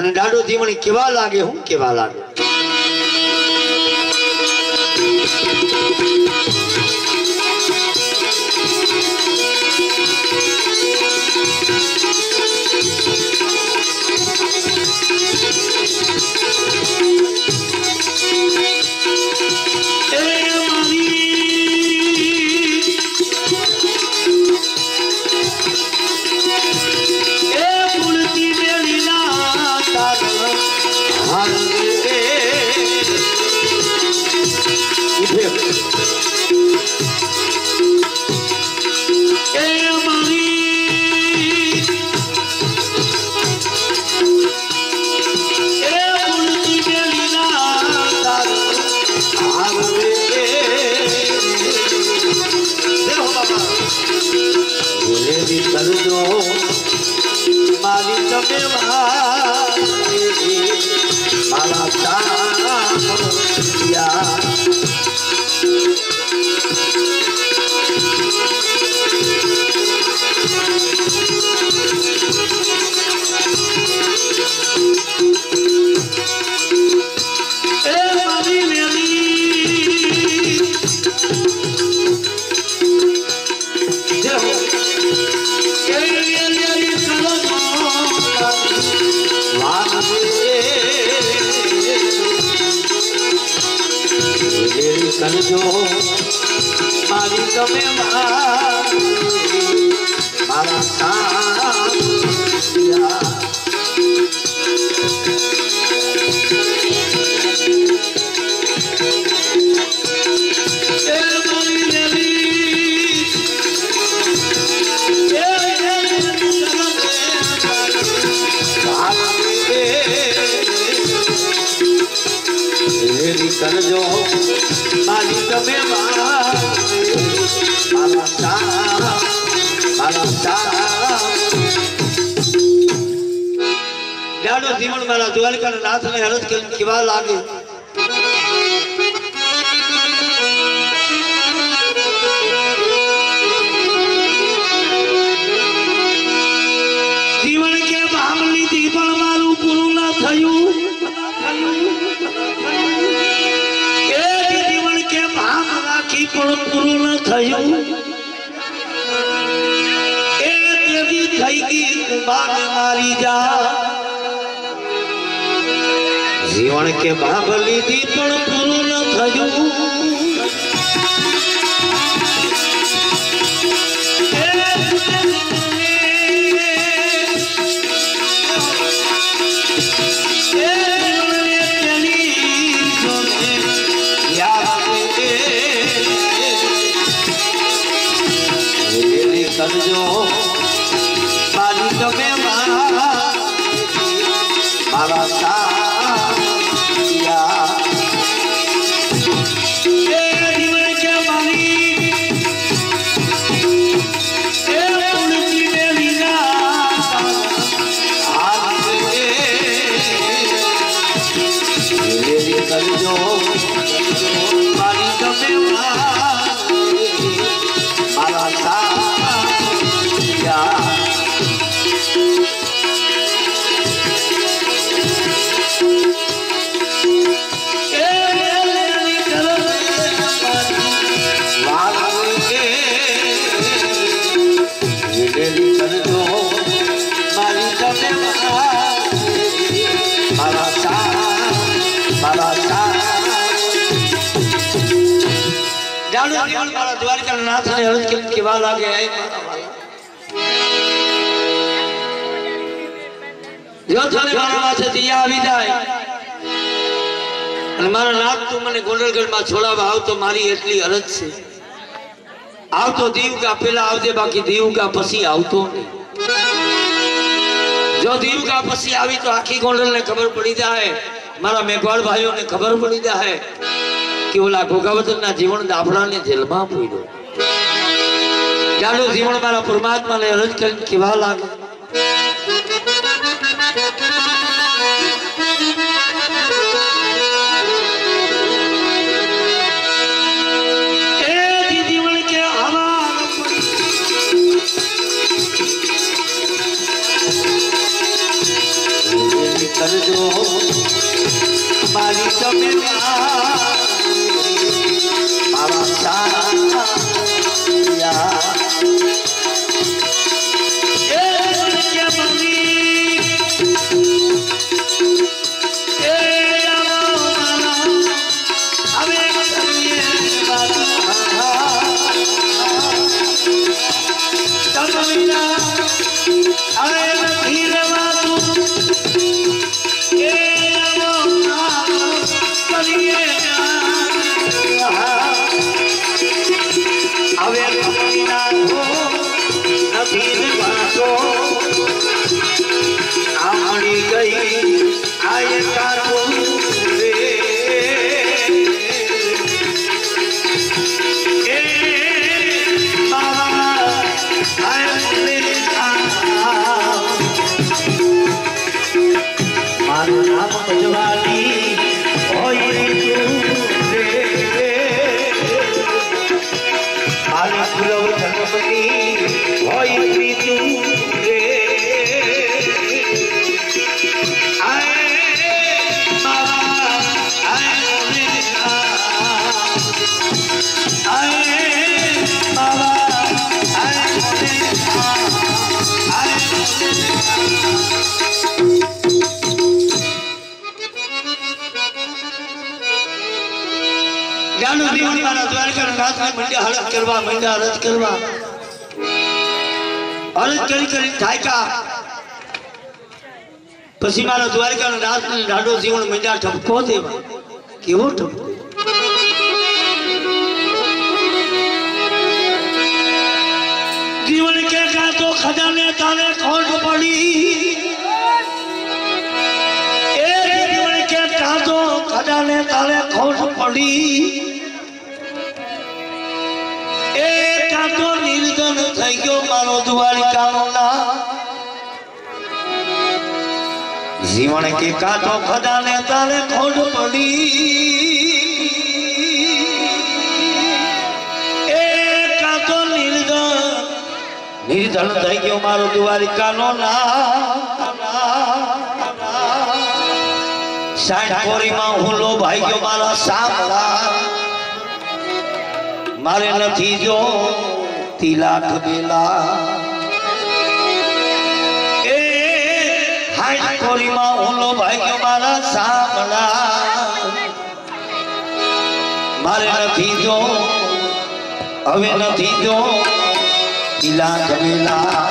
અને ડાડો જીવણી કેવા લાગે હું કેવા લાગે करजो मालिक में ડાડો જીવન મારા દ્વારકા નાથ ને હરજ કેવા લાગે જીવન કે ભામલી થી પણ મારું પૂરું ના થયું પૂરું ન થયું એ દેવી થઈ ગઈ કુંભાને મારી જા જીવન કે ભાભલી થી પણ પૂરું ન થયું करजो मालिक में मारा साया जीवन के करजो मालिक में मारा साया દ્વારકા નાથ ને હરજ કેવા લાગે જો થોડી વાર માથે દિયા આવી જાય અને મારા નાથ તું મને ગોંડલગઢ માં છોડાવવા આવતો મારી એટલી અરજ છે આવતો દીવકા પેલા આવજે બાકી દીવકા પછી આવતો નહીં જો દીવકા પછી આવી તો આખી ગોંડલ ને ખબર પડી જાય મારા મેઘવાળ ભાઈઓ ને ખબર પડી જાય कि ओला गोगावतर ना जीवन दाफड़ा ने जेल में पूर्यो जाडो जीवन मारा परमात्मा ने अरज कर केवा लागे કરજો મારી તમે મારા સાયા પછી મારા દ્વારકા રાત ને ડાડો જીવન મંડ્યા ઠપકો દેવા કેવો ઠપકો જીવન કે કાતો ખજાને તારે ખોટ પડી એ જીવન કે કાતો ખજાને તારે ખોટ પડી એ કાતો નિર્ધન થઈ ગયો મારો દ્વારકાનો ના जीवन के काटो खजाने ताले खोट पड़ी ए काटो निर्धन થઈ ગયો મારો દ્વારિકાનો ના સાઠ કોરીમાં હું લો ભાઈ ગયો મારા સામળા મારે નથી જો તિલાક બેલા કોરીમાં ઓલો ભાગ્યો મારા સામળા મારે નથી જો હવે નથી જો તિલા ગમેલા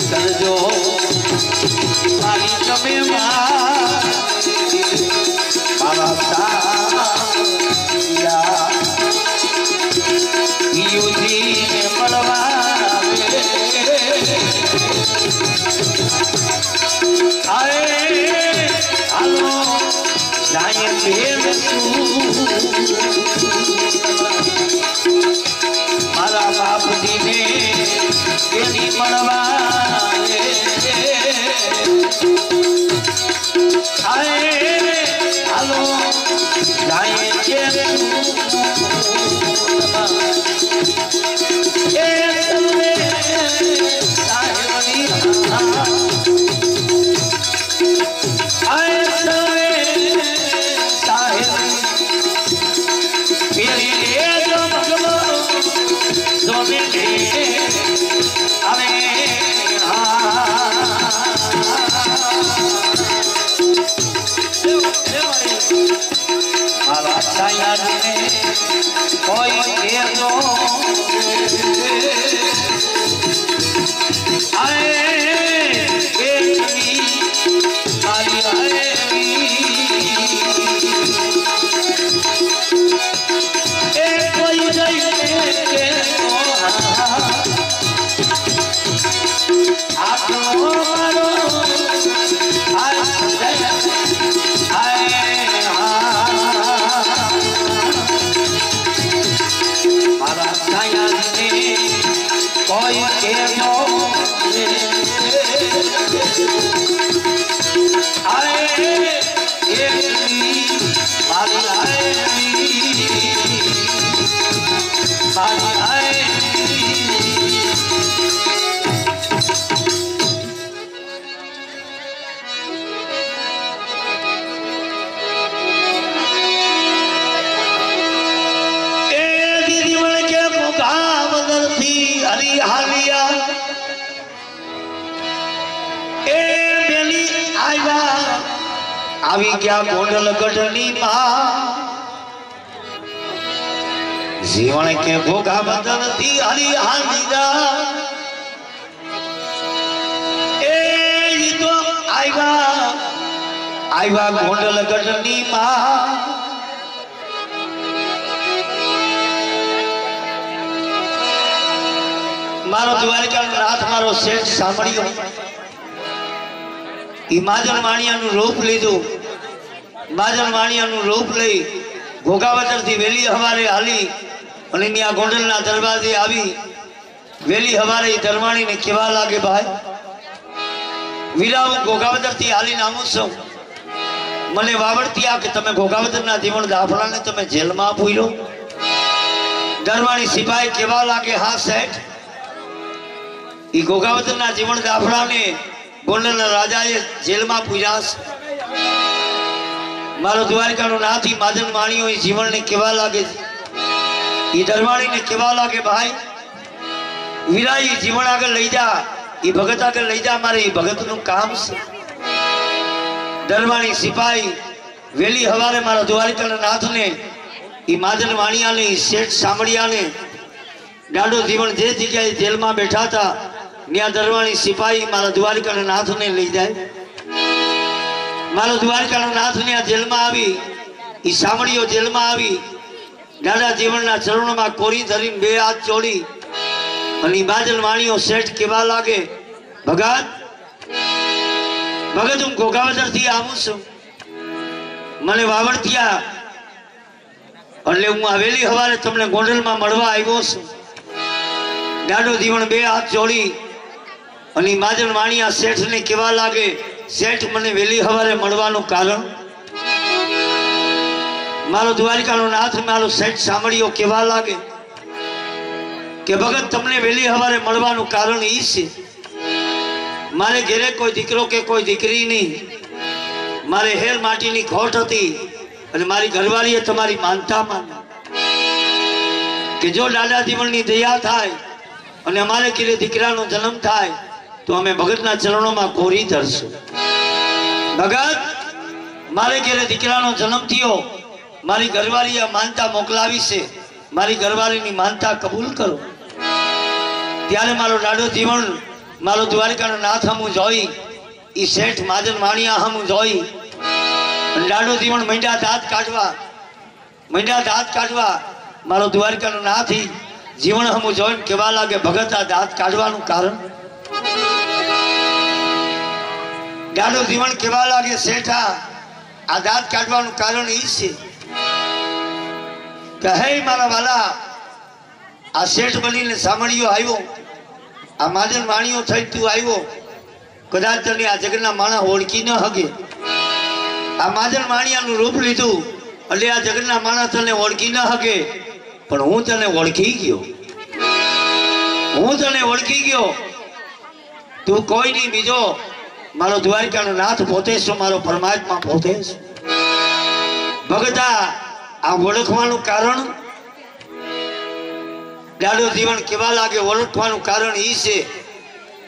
करजो मारी તમે મારા સાયા યુજી ને મળવા આએ હાલો જાય મારા બાપજી ને એની મળવા મારા સાયાને કોઈ કેનો આવી ગયા ગોંડલ ગઢની માં જીવન કે ભોગા બદલતી હરી હાલીદા એ તો આવ્યા ગોંડલ ગઢની માં મારો દ્વારકાનો નાથ મારો શેઠ સાંભળ્યો ઈ માજન માણિયાનું રૂપ લીધું માજન માણિયાનું રૂપ લઈ ઘોઘાવતરથી વેલી હવારે હાલી અને ત્યાં ગોંડલના દરવાજે આવી વેલી હવારે ધર્માણીને કેવા લાગે ભાઈ વીરા હું ઘોઘાવતરથી હાલીને આવું છું મને વાવડતી આ કે તમે ઘોઘાવતરના જીવન દાફલાને તમે જેલમાં પૂર્યો ધર્માણી સિપાહી કેવા લાગે હા શેઠ ઈ ઘોઘાવતરના જીવન દાફલાને ગોંડલના રાજાએ જેલમાં પૂર્યા મારો દ્વારકાનો નાથ ઈ માજન માણિયો ઈ જીવનને કેવા લાગે ઈ ધર્માણીને કેવા લાગે ભાઈ વીરા ઈ જીવન આગળ લઈ જા ઈ ભગત આગળ લઈ જા મારે ઈ ભગતનું કામ છે ધર્માણી સિપાહી વેલી હવારે મારા દ્વારકાના નાથને ઈ માજન માણિયાને ઈ શેઠ સાંભળિયાને ગાડો જીવન જે જગ્યાએ જેલમાં બેઠા હતા ત્યાં ધર્માણી સિપાહી મારા દ્વારકાના નાથને લઈ જાય મારો દ્વારકાનો નાથ ને જેલમાં આવી ઈ સાંભળ્યો જેલમાં આવી દાદા જીવનના ચરણોમાં કોરી ધરીને બે હાથ જોડી અને બાજલ માણિયો શેઠ કેવા લાગે ભગત હું ઘોઘાવતરથી આવું છું મને વાવડતિયા એટલે હું આવેલી હવારે તમને ગોંડલમાં મળવા આવ્યો છું દાદો જીવન બે હાથ જોડી અને બાજલ માણિયા શેઠને કેવા લાગે શેઠ મને વેલી હવારે મળવાનું કારણ મારો દ્વારકાનો નાથ મારો શેઠ સાંભળ્યો કેવા લાગે કે ભગત તમને વેલી હવારે મળવાનું કારણ ઈ છે મારે ઘરે કોઈ દીકરો કે કોઈ દીકરી નહીં મારે હેર માટીની ખોટ હતી અને મારી ઘરવાળીએ તમારી માનતા માની કે જો દાદા જીવનની દયા થાય અને અમારે ઘરે દીકરાનો જન્મ થાય તો અમે ભગતના ચરણોમાં કોરી ધરશું ભગત મારે ઘરે દીકરાનો જન્મ થયો મારી ઘરવાળીએ માનતા મોકલાવી છે મારી ઘરવાળીની માનતા કબૂલ કરો ત્યારે મારો દાદો જીવન મારો દ્વારકાનો નાથ હમું જોઈ ઈ શેઠ માજન માણિયા હમું જોઈ દાદો જીવન મંડ્યા દાંત કાઢવા મારો દ્વારકાનો નાથ જીવન હમું જોઈને કેવા લાગે ભગત આ દાંત કાઢવાનું કારણ દાદો જીવન કેવા લાગે શેઠા આ દાંત કાઢવાનું કારણ ઈ છે કે હે મારા વાલા આ શેઠ બનીને સાંભળ્યો આવ્યો આ માજન વાણીઓ થઈ તું આવ્યો કદાચ તને આ જગતના માણસ ઓળખી ન હગે આ માજન વાણિયાનું રૂપ લીધું એટલે આ જગતના માણસ તને ઓળખી ન હગે પણ હું તને ઓળખી ગયો તું કોઈ નહીં બીજો મારો દ્વારકાનો નાથ પોતે છું મારો પરમાત્મા પોતે છું ભગતા આ ઓળખવાનું કારણ દાદો જીવન કેવા લાગે ઓળખવાનું કારણ ઈ છે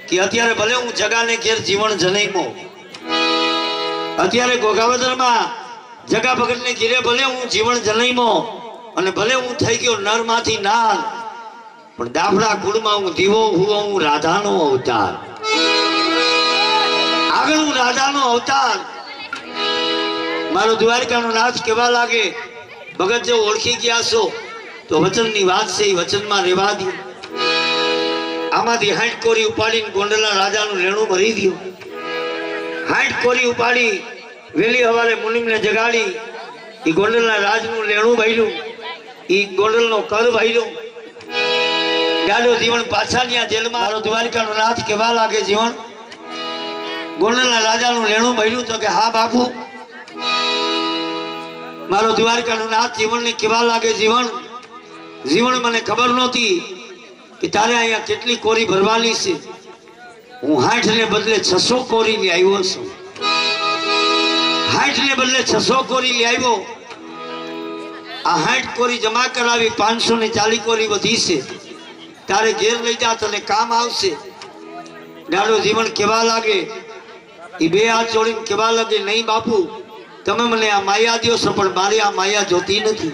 કે અત્યારે ભલે હું જગાને ઘેર જીવન જન્મ્યો અત્યારે ઘોઘાવતરમાં જગા ભગત ને ઘીરે ભલે હું જીવન જનઈમો અને ભલે હું થઈ ગયો નરમાંથી નાર, પણ દાફડા કુળમાં હું દીવો હુઓ, હું રાધાનો અવતાર. આગળ હું રાધાનો અવતાર. મારો દ્વારકાનો નાથ કેવા લાગે, ભગત જો ઓળખી ગયા છો તો વચનની વાત છે, એ વચનમાં રહેવા દો. આમાંથી 60 કોરી ઉપાડીને ગોંડલના રાજાનું લેણું ભરી દો. 60 કોરી ઉપાડી વેલી હવારે મુનિમને જગાડી એ ગોંડલના રાજનું લેણું ભર્યું, એ ગોંડલનો કર ભર્યો. ગાડો જીવન પાછા ત્યાં જેલમાં. મારો દ્વારકાનો નાથ કેવા લાગે જીવન, ગોંડલના રાજાનું લેણું ભર્યું તો કે હા બાપુ. મારો દ્વારકાનો નાથ જીવનને કેવા લાગે જીવન, જીવન મને ખબર નહોતી કે તારે અહીંયા કેટલી કોરી ભરવાની છે. હું 60 ને બદલે 600 કોરી લઈ આવ્યો છું. 60 ને બદલે 600 કોરી લઈ આવ્યો. આ 60 કોરી જમા કરાવી 540 કોરી વધી છે. તારે ઘેર લઈ જા, તને કામ આવશે. દાડો જીવન કેવા લાગે, એ બે હાથ જોડીને કેવા લાગે, નહીં બાપુ તમે મને આ માયા દો છો, પણ મારે આ માયા જોતી નથી.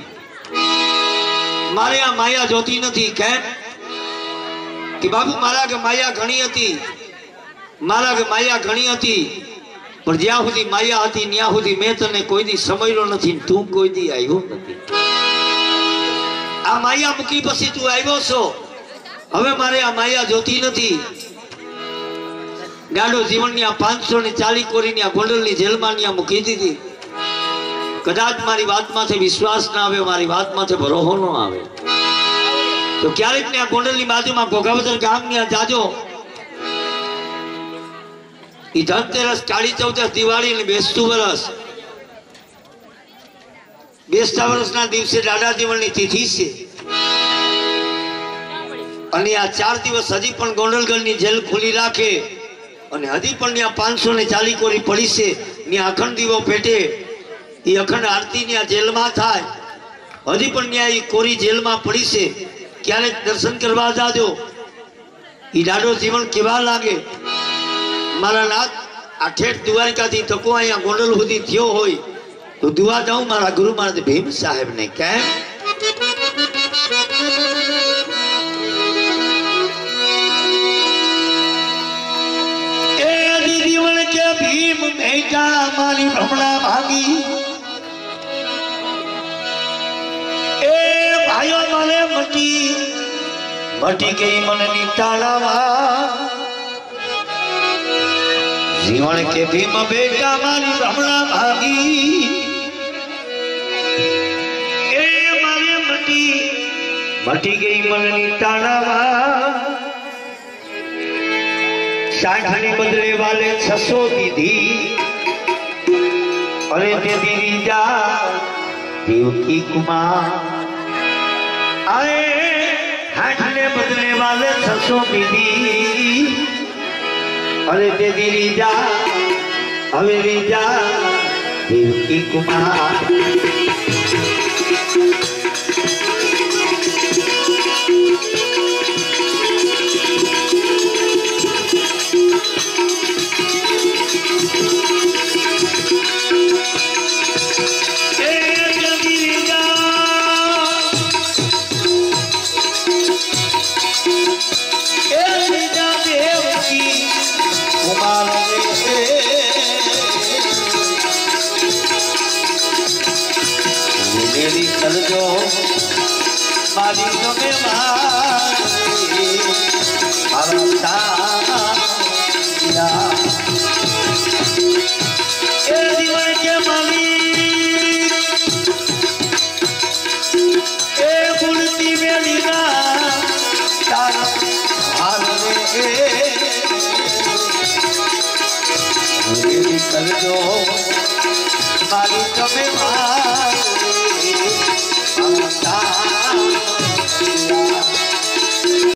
મારે આ માયા જોતી નથી. કેમ કે બાપુ મારા કે માયા ઘણી હતી, મારા કે માયા ઘણી હતી, પણ જ્યાં સુધી માયા હતી ત્યાં સુધી મેં તને કોઈ દી સમજ્યો નથી, તું કોઈ દી આવ્યો નથી. આ માયા મૂકી પછી તું આવ્યો છો, હવે મારે આ માયા જોતી નથી. ગાડો જીવનની આ 540 કોરીની આ ગોંડલની જેલમાં ત્યાં મૂકી દીધી. કદાચ મારી વાતમાંથી વિશ્વાસ ના આવે, મારી વાતમાંથી ભરોસો ન આવે તો ક્યારેક ને આ ગોંડલની બાજુમાં ઘોઘાવદર ગામની જાજો. ઈ ધનતેરસ, કાળી ચૌદસ, દિવાળી અને બેસતું વર્ષ, બેસતા વર્ષના દિવસે દાદા જીવનની તિથિ છે. અને આ 4 દિવસ હજી પણ ગોંડલગઢની જેલ ખુલ્લી રાખે અને હજી પણ ત્યાં 540 કોરી પડી છે. ત્યાં અખંડ દીવો પેટે, એ અખંડ આરતી ત્યાં જેલમાં થાય. હજી પણ ત્યાં એ કોરી જેલમાં પડી છે. ક્યારેક દર્શન કરવા જાજો. એ દાડો જીવન કેવા લાગે. મારા નાથ આ ઠેઠ દ્વારકાથી તકો અહીંયા ગોંડલ સુધી થયો હોય તો દુઆ જાઉં મારા ગુરુ મહારાજ ભીમ સાહેબ ને. કેમ જીવન કે ભીમ ભેટા મારી ભ્રમણા ભાગી, એ ભાઈઓ મને મટી ગઈ મનની તાળામાં. જીવન કે ભીમ ભેટા મારી ભ્રમણા ભાગી, એ મારે મટી ગઈ મનની તાળામાં. 60 ને બદલે વાલે 600 દીધી, અરે તે દીદી જા દેવકી કુમાર. અરે 60 ને બદલે વાલે 600 દીધી, અરે તે દીદી જા હવે રીજા દેવકી કુમાર. કરજો મારી તમે કરજો મારી તમે